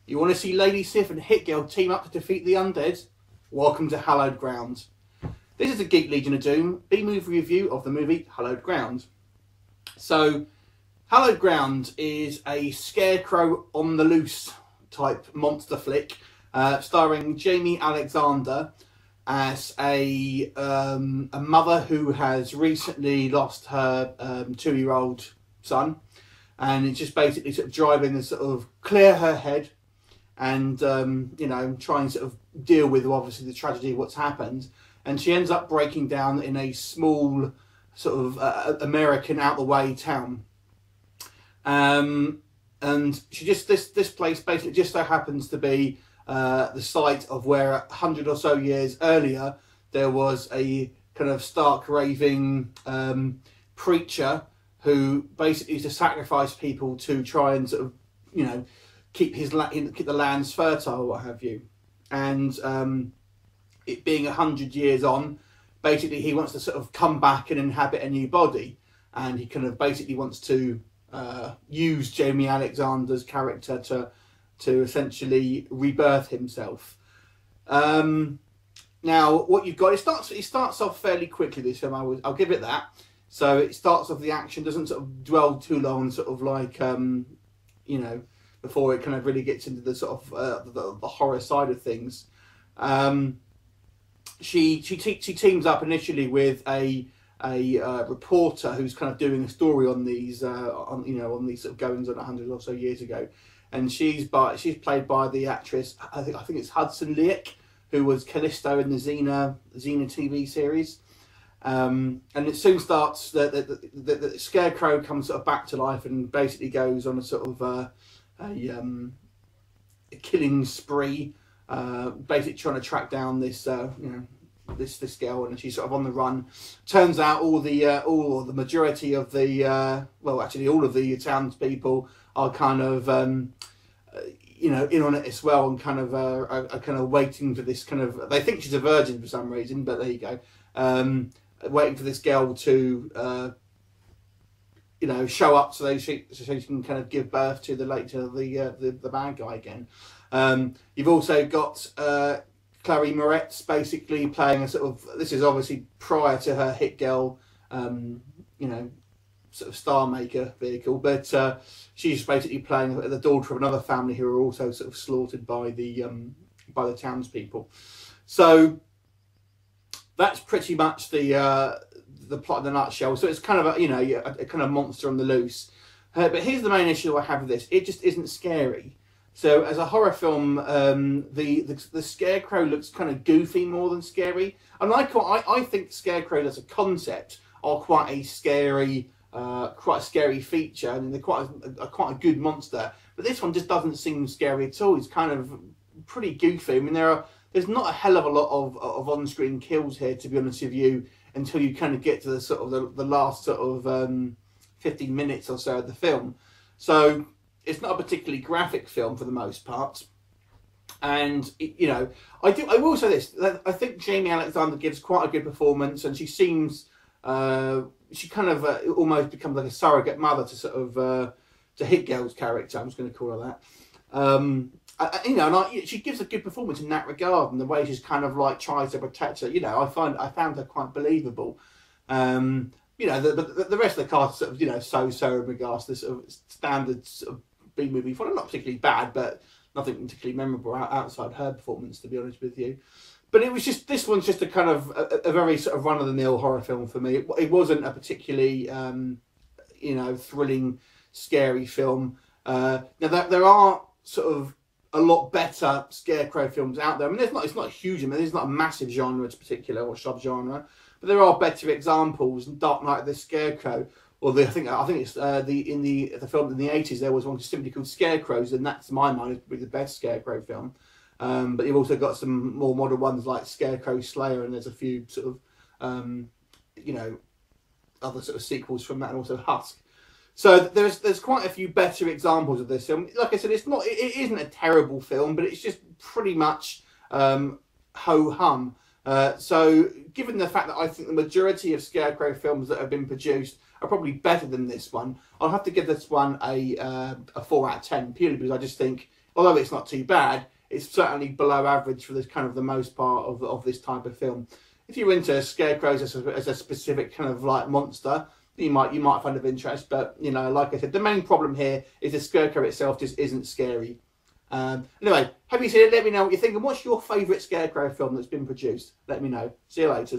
You want to see Lady Sif and Hit Girl team up to defeat the undead? Welcome to Hallowed Ground. This is a Geek Legion of Doom B-movie review of the movie Hallowed Ground. So, Hallowed Ground is a Scarecrow on the loose type monster flick, starring Jaimie Alexander as a mother who has recently lost her 2-year-old son, and it's just basically sort of driving to sort of clear her head and you know, try and sort of deal with obviously the tragedy of what's happened. And she ends up breaking down in a small sort of American out the way town, and she just this place basically just so happens to be the site of where 100 or so years earlier there was a kind of stark raving preacher who basically used to sacrifice people to try and sort of, you know, keep the lands fertile, what have you. And it being 100 years on, basically he wants to sort of come back and inhabit a new body, and he kind of basically wants to use Jaimie Alexander's character to essentially rebirth himself. Now, what you've got, it starts off fairly quickly, this film. I'll give it that. So it starts off, the action doesn't sort of dwell too long, sort of like you know, before it kind of really gets into the sort of the horror side of things. She teams up initially with a reporter who's kind of doing a story on these on these sort of goings on 100 or so years ago, and she's played by the actress, I think it's Hudson Leak, who was Callisto in the Xena TV series. And it soon starts the Scarecrow comes sort of back to life and basically goes on a sort of a killing spree, basically trying to track down this this girl, and she's sort of on the run. Turns out all the majority of the well, actually all of the townspeople are kind of you know, in on it as well, and kind of are kind of waiting for this kind of, they think she's a virgin for some reason, but there you go. Waiting for this girl to you know, show up so she can kind of give birth to the bad guy again. You've also got Chloe Moretz basically playing a sort of, this is obviously prior to her Hit Girl you know, sort of star maker vehicle, but she's basically playing the daughter of another family who are also sort of slaughtered by the townspeople. So that's pretty much the plot in a nutshell. So it's kind of a, you know, a kind of monster on the loose. But here's the main issue I have with this: it just isn't scary. So as a horror film, the Scarecrow looks kind of goofy more than scary. And I think Scarecrow as a concept are quite a scary feature, and they're quite a good monster. But this one just doesn't seem scary at all. It's kind of pretty goofy. I mean, there's not a hell of a lot of on-screen kills here, to be honest with you, until you kind of get to the sort of the last sort of 15 minutes or so of the film. So it's not a particularly graphic film for the most part. And you know, I will say this: I think Jaimie Alexander gives quite a good performance, and she seems she kind of almost becomes like a surrogate mother to sort of to Hit Girl's character. I'm just going to call her that. You know, and she gives a good performance in that regard, and the way she's kind of like tries to protect her. You know, I found her quite believable. You know, the rest of the cast sort of, you know, so in regards to sort of standard sort of B-movie fun. Not particularly bad, but nothing particularly memorable outside her performance, to be honest with you. But it was just, this one's just a kind of a very sort of run-of-the-mill horror film for me. It wasn't a particularly you know, thrilling, scary film. Now there are sort of a lot better Scarecrow films out there. I mean, it's not huge. I mean, there's not a massive genre in particular or sub-genre, but there are better examples. Dark Knight of the Scarecrow, or I think it's the film in the 80s. There was one simply called Scarecrows, and that's, to my mind, is probably the best Scarecrow film. But you've also got some more modern ones like Scarecrow Slayer, and there's a few sort of you know, other sort of sequels from that, and also Husk. So there's quite a few better examples of this film. Like I said, it isn't a terrible film, but it's just pretty much ho-hum. So given the fact that I think the majority of Scarecrow films that have been produced are probably better than this one, I'll have to give this one a 4 out of 10, purely because I just think although it's not too bad, it's certainly below average for this kind of the most part of this type of film. If you're into scarecrows as a specific kind of like monster, you might find of interest. But you know, like I said, the main problem here is the scarecrow itself just isn't scary. Anyway, have you seen it? Let me know what you think, and what's your favourite scarecrow film that's been produced? Let me know. See you later.